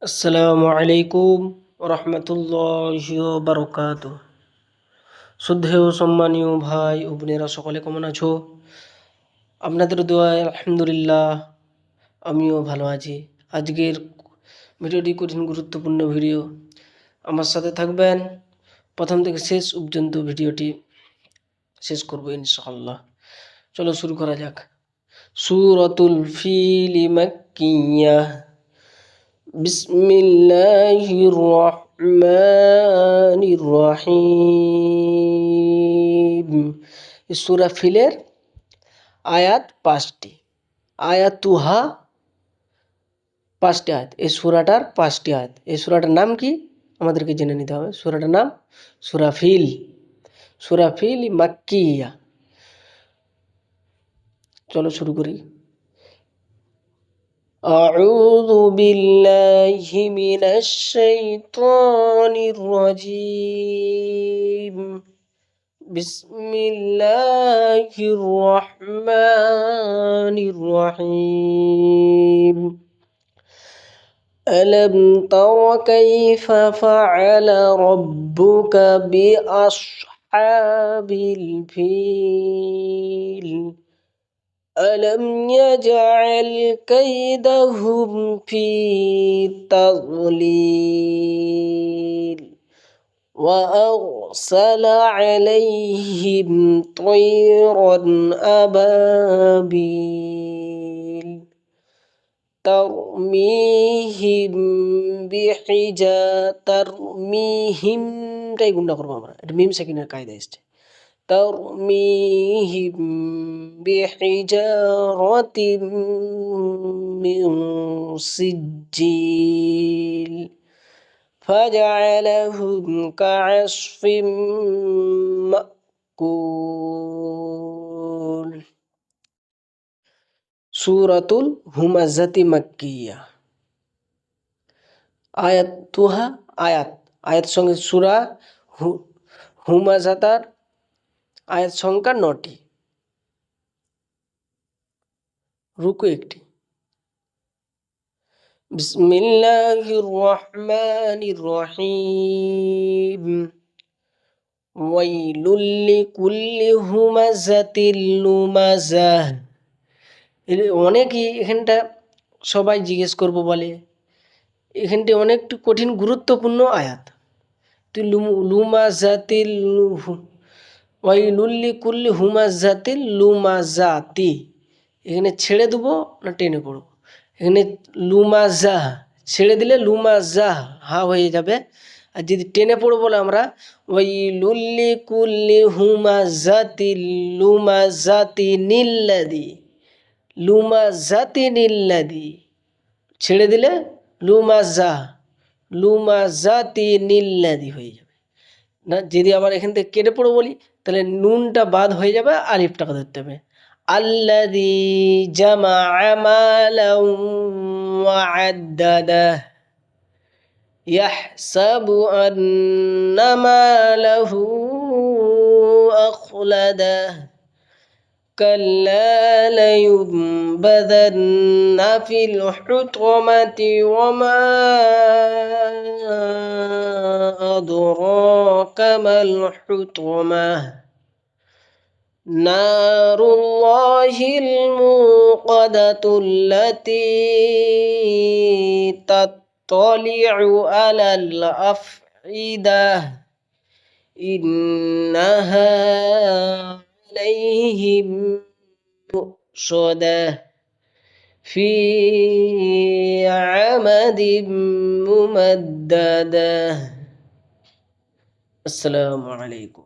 আসসালামু আলাইকুম রহমতুল্লাহি বারকাতুহ। শ্রদ্ধেয় সম্মানীয় ভাই ও বোনেরা, সকলে কেমন আছো? আপনাদের দোয়ায় আলহামদুলিল্লাহ আমিও ভালো আছি। আজকের ভিডিওটি কঠিন গুরুত্বপূর্ণ ভিডিও, আমার সাথে থাকবেন প্রথম থেকে শেষ পর্যন্ত। ভিডিওটি শেষ করব ইনশাআল্লাহ। চলো শুরু করা যাক। সূরাতুল ফিল মাক্কিয়াহ। বিসমিল্লাহির রহমানির রহিম। সূরা ফিলের আয়াত 5টি, আয়াতুহা 5টি আয়াত। এই সূরাটার 5টি আয়াত। এই সূরাটার নাম কি আমাদেরকে জেনে নিতে হবে। সূরাটার নাম সূরা ফিল। সূরা ফিল মাক্কিয়া। চলো শুরু করি। أعوذ بالله من الشيطان الرجيم. بسم الله الرحمن الرحيم. ألم تر كيف فعل ربك بأصحاب الفيل؟ ألم يجعل كيدهم في تضليل وأرسل عليهم طيرا أبابيل ترميهم ترميهم টাই গুণা করবো আমরা। এটা মিম সেকেন্ডের কায়দা এসছে। ترميهم بحجارة من سجيل فجعلهم كعصف مأكول. সূরাতুল হুমাযাতি মাক্কিয়া। আয়াতুহা আয়াত সঙ্গে সূরা হুমাযাতার আয়াত সংখ্যা 9টি, রুকু 1টি। বিসমিল্লাহির রহমানির রহিম। ওয়াইলুল লিকুল্লি হুমাযাতিল লুমাযাহ। অনেকেই এখানটা সবাই জিজ্ঞেস করবো বলে, এখানটি অনেকটি কঠিন গুরুত্বপূর্ণ আয়াত। তুই লুমাযাতিল ওয়াইলুল লিকুল্লি হুমাযাতিল লুমাযাতি, এখানে ছেড়ে দেবো না টেনে পড়বো? এখানে লুমাযাহ ছেড়ে দিলে লুমাযাহ হা হয়ে যাবে। আর যদি টেনে পড়বো বলে আমরা ওয়াইলুল লিকুল্লি হুমাযাতিল লুমাযাতিনিল্লাযী, লুমাযাতিনিল্লাযী ছেড়ে দিলে লুমাযাতিনিল্লাযী হয়ে যাবে না। যদি আবার এখান থেকে কেটে পড়বো বলি তাহলে নুনটা বাদ হয়ে যাবে, আলিফটাকে ধরতে হবে। আল্লাযী জামাআ মালান ওয়া আদ্দাদাহ ইয়াহসাবু আন্না মালাহু আখলাদাহ কাল্লা লায়ুনবাযান্না ফিল হুতমাতি ওয়া মা আদরাকা মাল হুতমাহ নারুল্লাহিল মুকাদাতুল্লাতী তাত্তালি'উ আলাল আফইদাহ ইন্নাহা আলাইহিম মুসাদাহ ফি আমাদিম মুমাদ্দাদাহ। আসসালামু আলাইকুম।